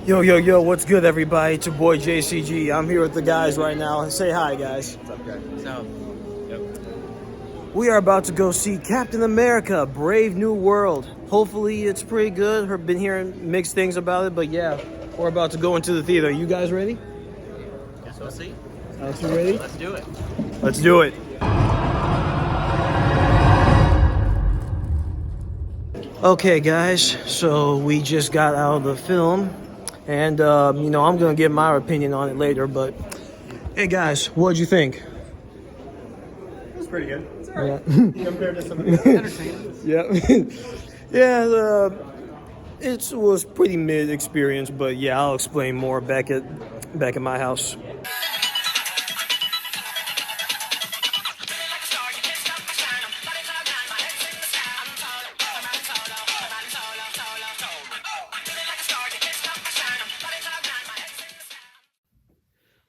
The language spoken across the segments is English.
Yo, yo, yo, what's good, everybody? It's your boy JCG. I'm here with the guys right now. Say hi, guys. What's up, guys? So, yep. We are about to go see Captain America, Brave New World. Hopefully, it's pretty good. I've been hearing mixed things about it, but yeah, we're about to go into the theater. You guys ready? Guess we'll see. Alex, you ready? Let's do it. Let's do it. Okay, guys, so we just got out of the film, and, I'm going to give my opinion on it later, but hey, guys, what'd you think? It was pretty good. It's alright. Yeah. Compared to some of the other entertainments. Yeah, it was pretty mid experience, but yeah, I'll explain more back at my house.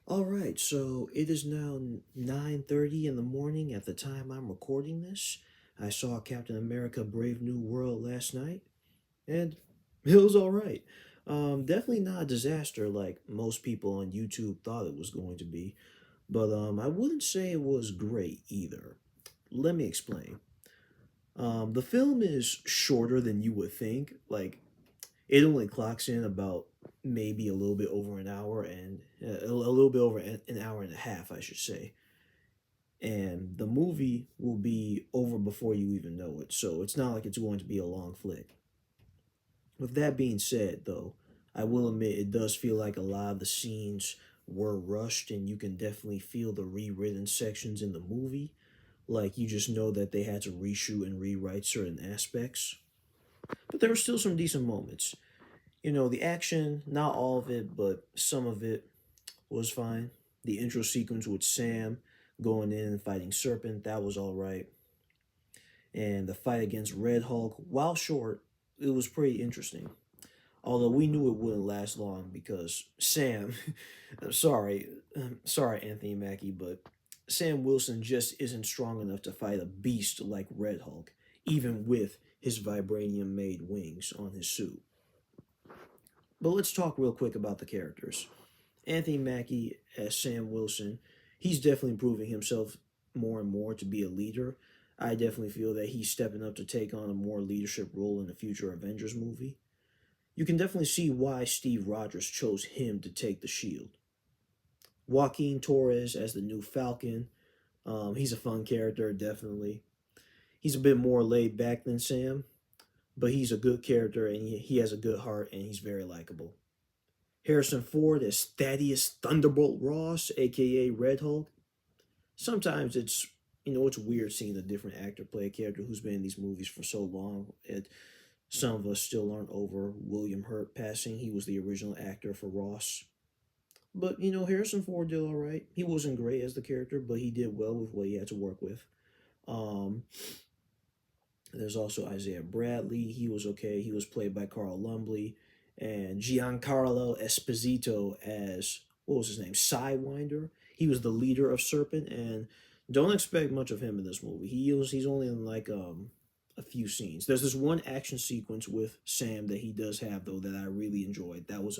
All right, so it is now 9:30 in the morning at the time I'm recording this. I saw Captain America: Brave New World last night, and it was all right. Definitely not a disaster like most people on YouTube thought it was going to be, but I wouldn't say it was great either. Let me explain. The film is shorter than you would think. Like, it only clocks in about maybe a little bit over an hour and a little bit over an hour and a half, I should say. And the movie will be over before you even know it, so it's not like it's going to be a long flick. With that being said, though, I will admit it does feel like a lot of the scenes were rushed, and you can definitely feel the rewritten sections in the movie. Like, you just know that they had to reshoot and rewrite certain aspects. But there were still some decent moments. The action, not all of it, but some of it was fine. The intro sequence with Sam going in and fighting Serpent, that was all right. And the fight against Red Hulk, while short, it was pretty interesting. Although we knew it wouldn't last long because Sam, sorry, Anthony Mackie, but Sam Wilson just isn't strong enough to fight a beast like Red Hulk, even with his vibranium-made wings on his suit. But let's talk real quick about the characters. Anthony Mackie as Sam Wilson, he's definitely proving himself more and more to be a leader. I definitely feel that he's stepping up to take on a more leadership role in the future Avengers movie. You can definitely see why Steve Rogers chose him to take the shield. Joaquin Torres as the new Falcon, he's a fun character, definitely. He's a bit more laid back than Sam, but he's a good character and he has a good heart and he's very likable. Harrison Ford as Thaddeus Thunderbolt Ross, aka Red Hulk. Sometimes it's weird seeing a different actor play a character who's been in these movies for so long. Some of us still aren't over William Hurt passing. He was the original actor for Ross. But, Harrison Ford did all right. He wasn't great as the character, but he did well with what he had to work with. Um, there's also Isaiah Bradley. He was okay. He was played by Carl Lumbly. And Giancarlo Esposito as, what was his name? Sidewinder. He was the leader of Serpent, and don't expect much of him in this movie. He's only in like a few scenes. There's this one action sequence with Sam that he does have though that I really enjoyed. That was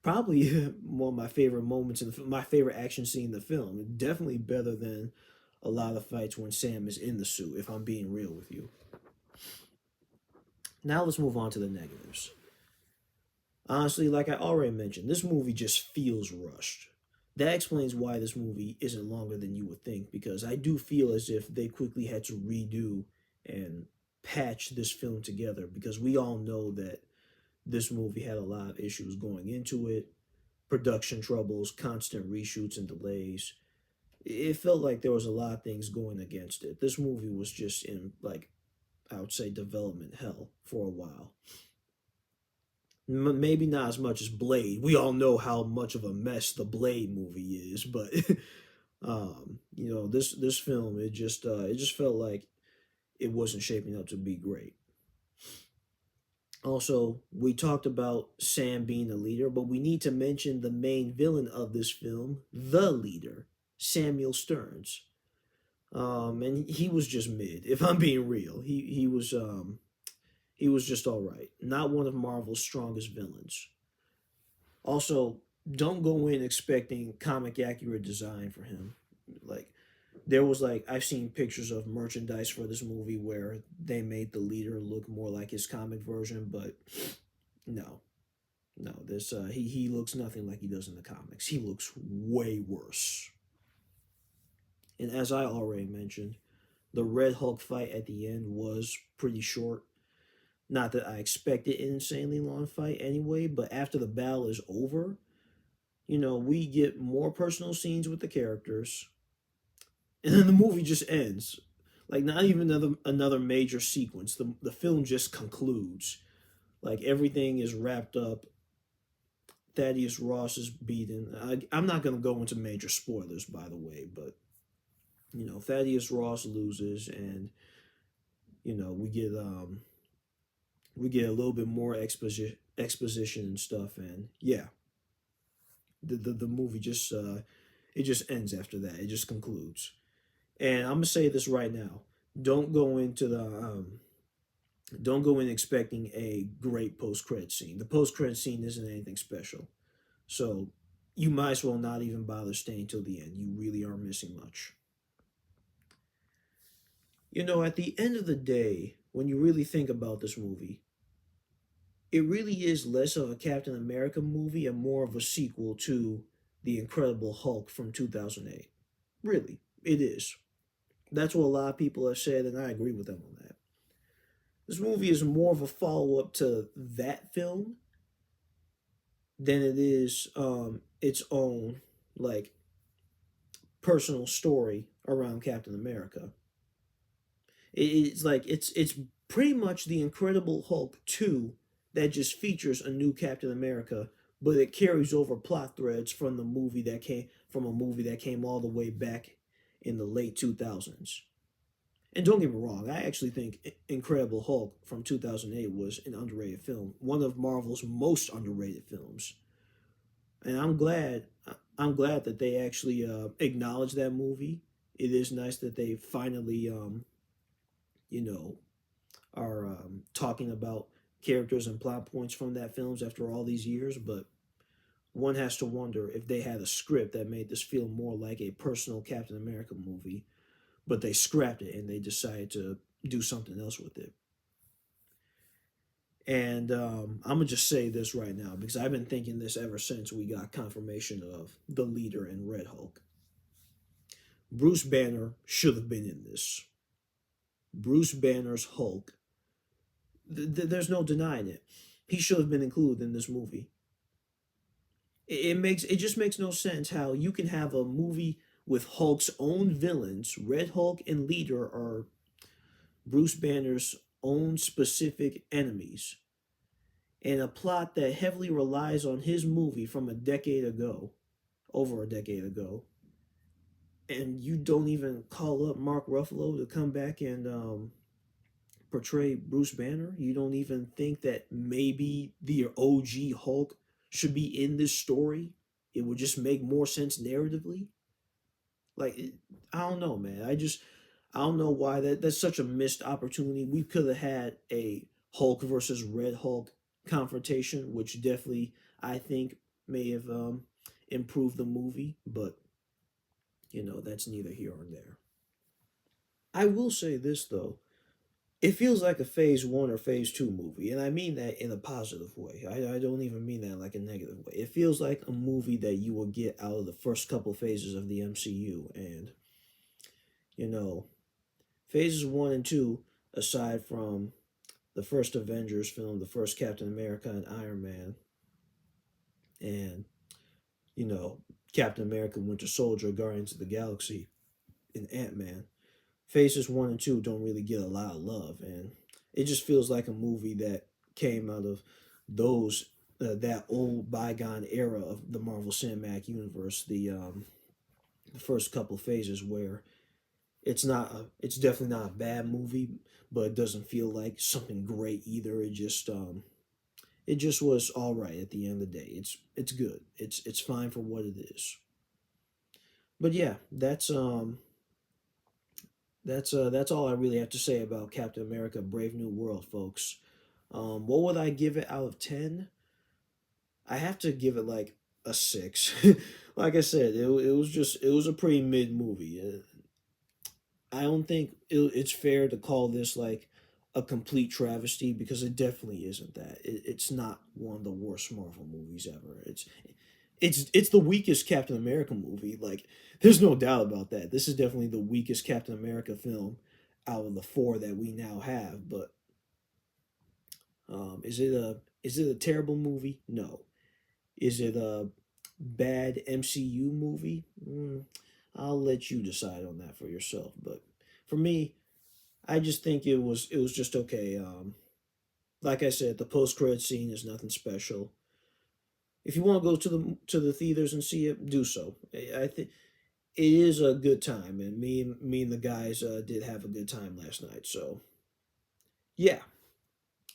probably one of my favorite moments in my favorite action scene in the film. Definitely better than a lot of fights when Sam is in the suit, if I'm being real with you. Now let's move on to the negatives. Honestly, like I already mentioned, this movie just feels rushed. That explains why this movie isn't longer than you would think, because I do feel as if they quickly had to redo and patch this film together, because we all know that this movie had a lot of issues going into it, production troubles, constant reshoots and delays. It felt like there was a lot of things going against it. This movie was just in, like, I would say, development hell for a while. Maybe not as much as Blade. We all know how much of a mess the Blade movie is, but this film, it just felt like it wasn't shaping up to be great. Also, we talked about Sam being the leader, but we need to mention the main villain of this film, the leader, Samuel Stearns. And he was just mid. If I'm being real, he was just all right. Not one of Marvel's strongest villains. Also, don't go in expecting comic accurate design for him. Like there was like I've seen pictures of merchandise for this movie where they made the leader look more like his comic version, but no, no, this he looks nothing like he does in the comics. He looks way worse. And as I already mentioned, the Red Hulk fight at the end was pretty short. Not that I expected an insanely long fight anyway, but after the battle is over, we get more personal scenes with the characters, and then the movie just ends. Like not even another major sequence. The film just concludes. Like everything is wrapped up. Thaddeus Ross is beaten. I'm not gonna go into major spoilers, by the way, but Thaddeus Ross loses, and we get a little bit more exposition and stuff, and yeah, the movie just it just ends after that. It just concludes. And I'm gonna say this right now: don't go into the don't go in expecting a great post credit scene. The post credit scene isn't anything special, so you might as well not even bother staying till the end. You really are missing much. At the end of the day, when you really think about this movie, it really is less of a Captain America movie and more of a sequel to The Incredible Hulk from 2008. Really, it is. That's what a lot of people have said, and I agree with them on that. This movie is more of a follow up to that film than it is its own like personal story around Captain America. It's like it's pretty much the Incredible Hulk 2 that just features a new Captain America, but it carries over plot threads from a movie that came all the way back in the late 2000s. And don't get me wrong, I actually think Incredible Hulk from 2008 was an underrated film, one of Marvel's most underrated films. And I'm glad that they actually acknowledged that movie. It is nice that they finally you know are talking about characters and plot points from that films after all these years, but one has to wonder if they had a script that made this feel more like a personal Captain America movie, but they scrapped it and they decided to do something else with it. And I'm gonna just say this right now because I've been thinking this ever since we got confirmation of the leader in Red Hulk. Bruce Banner should have been in this. Bruce Banner's Hulk. There's no denying it. He should have been included in this movie. It just makes no sense how you can have a movie with Hulk's own villains. Red Hulk and Leader are Bruce Banner's own specific enemies, and a plot that heavily relies on his movie from a decade ago, over a decade ago, and you don't even call up Mark Ruffalo to come back and portray Bruce Banner. You don't even think that maybe the OG Hulk should be in this story. It would just make more sense narratively. Like I don't know, man. I don't know why that's such a missed opportunity. We could have had a Hulk versus Red Hulk confrontation, which definitely I think may have improved the movie, but that's neither here nor there. I will say this though. It feels like a phase one or phase two movie, and I mean that in a positive way. I don't even mean that like a negative way. It feels like a movie that you will get out of the first couple phases of the MCU, and you know, phases one and two, aside from the first Avengers film, the first Captain America and Iron Man, and you know, Captain America, Winter Soldier, Guardians of the Galaxy, and Ant Man. Phases one and two don't really get a lot of love, and it just feels like a movie that came out of those that old bygone era of the Marvel Cinematic Universe. The first couple phases where it's definitely not a bad movie, but it doesn't feel like something great either. It just was all right at the end of the day. It's good. It's fine for what it is. But yeah, that's all I really have to say about Captain America: Brave New World, folks. What would I give it out of 10? I have to give it like a 6. Like I said, it was a pretty mid movie. I don't think it's fair to call this like a complete travesty because it definitely isn't that. It's not one of the worst Marvel movies ever. It's the weakest Captain America movie. Like there's no doubt about that. This is definitely the weakest Captain America film out of the four that we now have. But is it a terrible movie? No. Is it a bad MCU movie? I'll let you decide on that for yourself. But for me, I just think it was just okay. Like I said, the post credit scene is nothing special. If you want to go to the theaters and see it, do so. I think it is a good time, and me and the guys did have a good time last night. So yeah,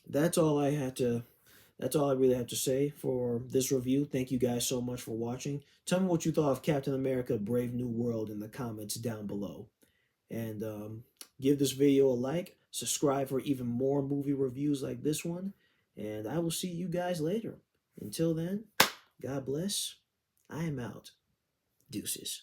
that's all I had to. That's all I really have to say for this review. Thank you guys so much for watching. Tell me what you thought of Captain America: Brave New World in the comments down below, and give this video a like. Subscribe for even more movie reviews like this one, and I will see you guys later. Until then, God bless. I am out. Deuces.